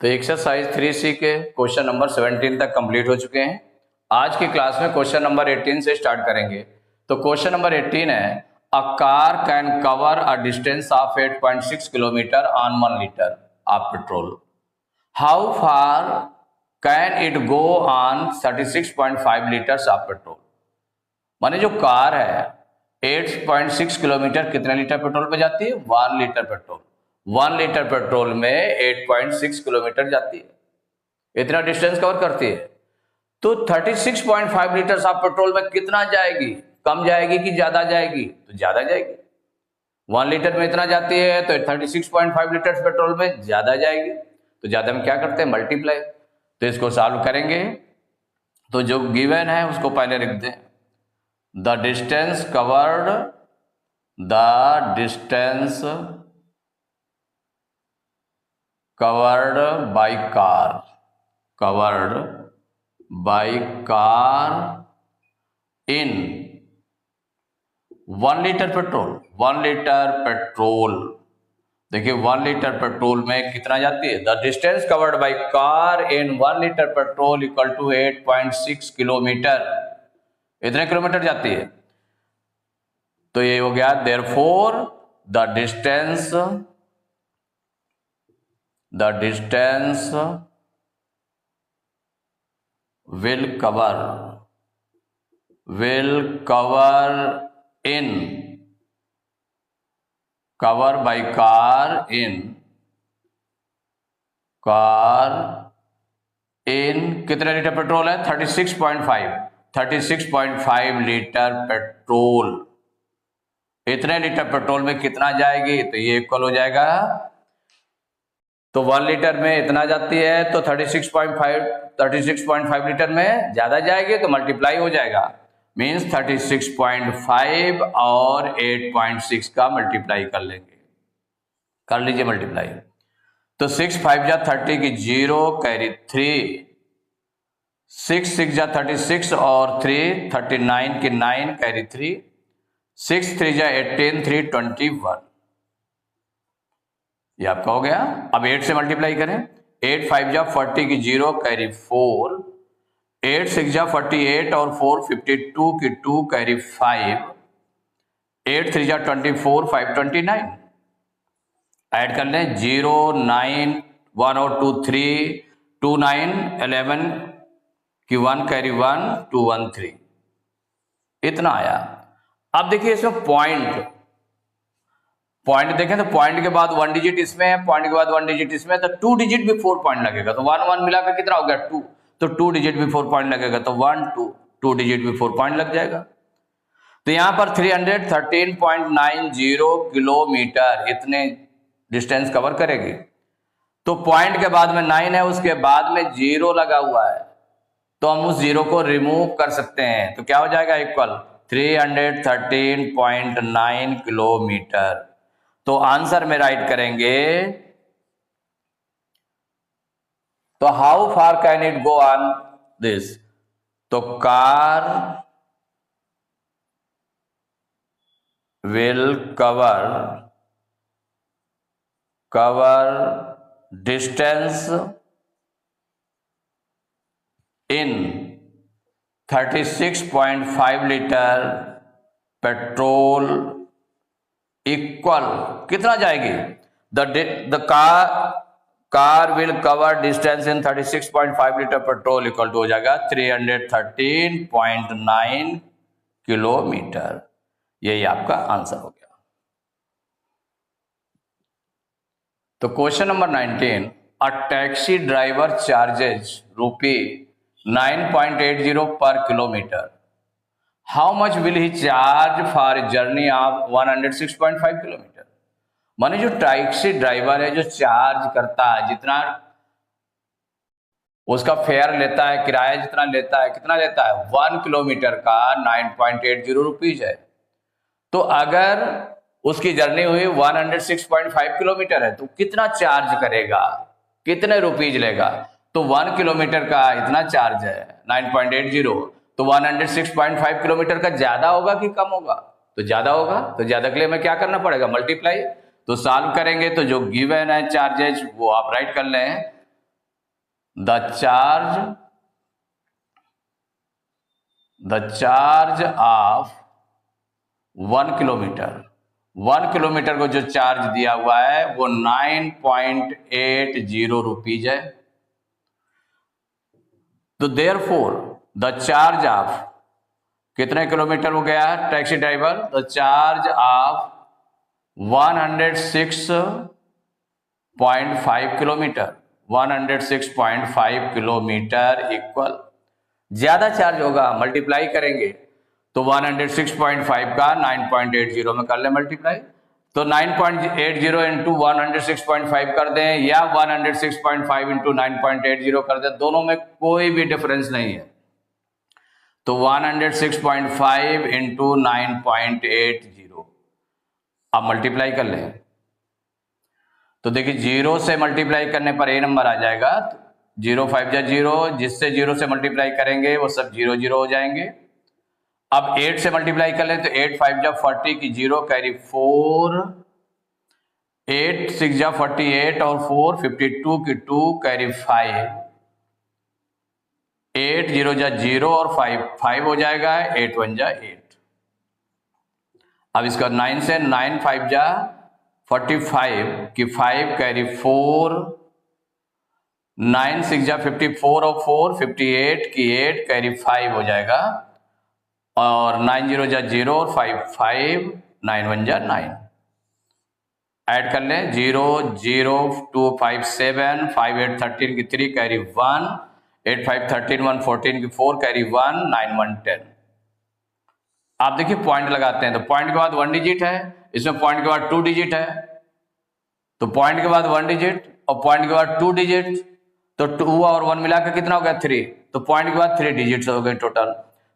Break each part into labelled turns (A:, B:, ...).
A: तो exercise 3C के question number 17 तक कंप्लीट हो चुके हैं। आज की क्लास में क्वेश्चन नंबर 18 से स्टार्ट करेंगे। तो क्वेश्चन नंबर 18 है, a car can cover a distance of 8.6 kilometre on 1 litre of petrol. How far can it go on 36.5 litres of petrol. माने जो कार है 8.6 किलोमीटर कितने लीटर पेट्रोल पे जाती है? 1 लीटर पेट्रोल। 1 लीटर पेट्रोल में 8.6 kilometre जाती है, इतना डिस्टेंस कवर करती है। तो 36.5 लीटर ऑफ पेट्रोल में कितना जाएगी? कम जाएगी कि ज्यादा जाएगी? तो ज्यादा जाएगी। 1 लीटर में इतना जाती है तो 36.5 लीटर पेट्रोल में ज्यादा जाएगी। तो ज्यादा में क्या करते हैं? मल्टीप्लाई। तो इसको सॉल्व करेंगे तो जो गिवन है उसको पहले लिख दें। The distance covered by car in 1 litre petrol. 1 litre petrol, देखिए 1 लीटर पेट्रोल में कितना जाती है? The distance covered by car in 1 litre petrol equal to 8.6 kilometre. इतने किलोमीटर जाती है। तो ये हो गया therefore the distance will cover by car in कितने लीटर पेट्रोल है? 36.5 लीटर पेट्रोल। इतने लीटर पेट्रोल में कितना जाएगी? तो ये इक्वल हो जाएगा, तो 1 लीटर में इतना जाती है तो 36.5 लीटर में ज्यादा जाएगी तो मल्टीप्लाई हो जाएगा। मींस 36.5 और 8.6 का मल्टीप्लाई कर लेंगे। कर लीजिए मल्टीप्लाई। तो 6 5 जा 30 की 0 कैरी 3, 6 6 जा 36 और 3 39 की 9 कैरी 3, 6 3 जा 18 3 21। ये आपका हो गया। अब 8 से मल्टीप्लाई करें। 8 5 जा 40 की 0 कैरी 4, 8 6 जा 48 और 4 52 की 2 कैरी 5, 8 3 जा 24 5 29। ऐड कर लें 0 9 1 और 2 3 2 9 11 की 1 कैरी 1 2 1 3। इतना आया। अब देखिए इसमें पॉइंट देखें तो पॉइंट के बाद 1 डिजिट इसमें है, पॉइंट के बाद 1 डिजिट इसमें, तो 2 डिजिट बिफोर पॉइंट लगेगा। तो 1 1 मिलाकर कितना हो गया? 2। तो 2 डिजिट बिफोर पॉइंट लगेगा तो 1 2 डिजिट बिफोर पॉइंट लग जाएगा। तो यहां पर 313.90 किलोमीटर इतने डिस्टेंस कवर करेगी। तो पॉइंट के बाद में 9 है, उसके बाद में 0 लगा हुआ है, तो हम उस 0 को रिमूव कर सकते हैं। तो क्या हो जाएगा? Equal 313.9 kilometre. तो आंसर में राइट करेंगे, तो how far can it go on this. तो car will cover distance in 36.5 litre petrol equal कितना जाएगी? The car will cover distance in 36.5 litre petrol equal to हो जाएगा 313.9 किलोमीटर। यही आपका आंसर हो गया। तो question number 19, a taxi driver charges ₹9.80 पर kilometre. How much will he charge for journey of 106.5 kilometre. माने जो टैक्सी ड्राइवर है जो चार्ज करता है, जितना उसका फेयर लेता है, किराया जितना लेता है, कितना लेता है? 1 किलोमीटर का 9.80 रुपीज है। तो अगर उसकी जर्नी हुई 106.5 किलोमीटर है तो कितना चार्ज करेगा, कितने रुपीज लेगा? तो 1 किलोमीटर का इतना चार्ज है 9.80, तो 106.5 किलोमीटर का ज्यादा होगा कि कम होगा? तो ज्यादा होगा। तो ज्यादा के लिए हमें क्या करना पड़ेगा? मल्टीप्लाई। तो सॉल्व करेंगे तो जो गिवन है चार्जेज वो आप राइट कर लें। The charge of 1 kilometre, 1 kilometre को जो चार्ज दिया हुआ है वो 9.80 रुपीज है। तो देयरफॉर द चार्ज ऑफ, कितने किलोमीटर हो गया taxi driver, the charge of 106.5 kilometre, 106.5 kilometre equal, ज्यादा चार्ज होगा मल्टीप्लाई करेंगे तो 106.5 का 9.80 में कर ले मल्टीप्लाई, तो 9.80 इंटू 106.5 कर दें या 106.5 इंटू 9.80 कर दें, दोनों में कोई भी डिफरेंस नहीं है। तो 106.5 इंटू 9.80 अब मल्टीप्लाई कर लें तो देखिए 0 से मल्टीप्लाई करने पर ए नंबर आ जाएगा, 0 5 जा 0, जिससे 0 से मल्टीप्लाई करेंगे वो सब 0 0 हो जाएंगे। अब 8 से मल्टीप्लाई कर लें तो 8 5 जा 40 की 0 कैरी 4, 8 6 जा 48 और 4 52 की 2 कैरी 5, 8 0 जा 0 और 5 5 हो जाएगा, 8 1 जा 8। अब इसका 9 से 9 5 जा 45 की 5 कैरी 4, 9 6 जा 54 और 4 58 की 8 कैरी 5 हो जाएगा, और 9 0 जा 0 और 5 5 9 1 जा 9। ऐड कर लें 0 0 2 5 7 5 8 13 की 3 कैरी 1, 8 5 13 1 14 की 4 कैरी 1 9 1 10। आप देखिए पॉइंट लगाते हैं तो पॉइंट के बाद 1 डिजिट है, इसमें पॉइंट के बाद 2 डिजिट है, तो पॉइंट के बाद 1 डिजिट और पॉइंट के बाद 2 डिजिट, तो 2 और 1 मिलाकर कितना हो गया 3, तो पॉइंट के बाद 3 डिजिट हो गए टोटल,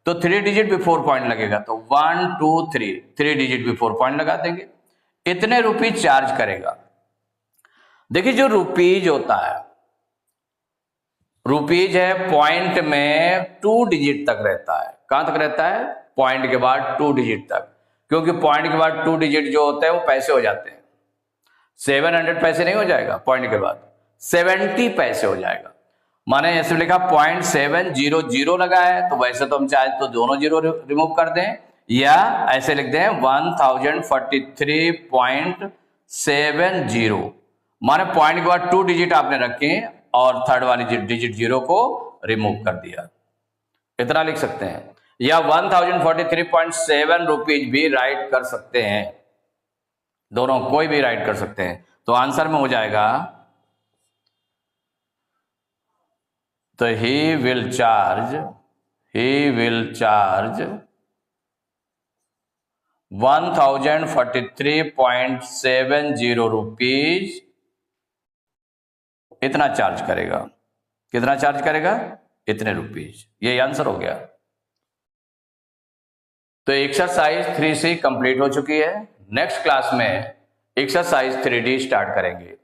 A: तो 3 डिजिट बिफोर पॉइंट लगेगा, तो 1 2 3 डिजिट बिफोर पॉइंट लगा देंगे, इतने रुपीज चार्ज करेगा। देखिए जो रुपीज होता है, रुपीज है पॉइंट में 2 डिजिट तक रहता है, कहां तक रहता है, पॉइंट के बाद 2 डिजिट तक, क्योंकि पॉइंट के बाद 2 डिजिट जो होते हैं वो पैसे हो जाते हैं, 700 पैसे नहीं हो जाएगा, पॉइंट के बाद 70 पैसे हो जाएगा। माने ऐसे लिखा 0.700 लगा है, तो वैसे तो हम चाहे तो दोनों जीरो रिमूव कर दें, या ऐसे लिख दें 1043.70, माने पॉइंट के बाद 2 डिजिट आपने रखे और थर्ड वाली डिजिट 0 को रिमूव कर दिया, इतना लिख सकते हैं, या 1043.7 रुपीज भी राइट कर सकते हैं, दोनों कोई भी राइट कर सकते हैं। तो आंसर में हो जाएगा, तो ही विल चार्ज 1043.70 रुपीज, इतना चार्ज करेगा, कितना चार्ज करेगा, इतने रुपीज, ये आंसर हो गया। तो एक्सरसाइज 3C कंप्लीट हो चुकी है, नेक्स्ट क्लास में एक्सरसाइज 3D स्टार्ट करेंगे।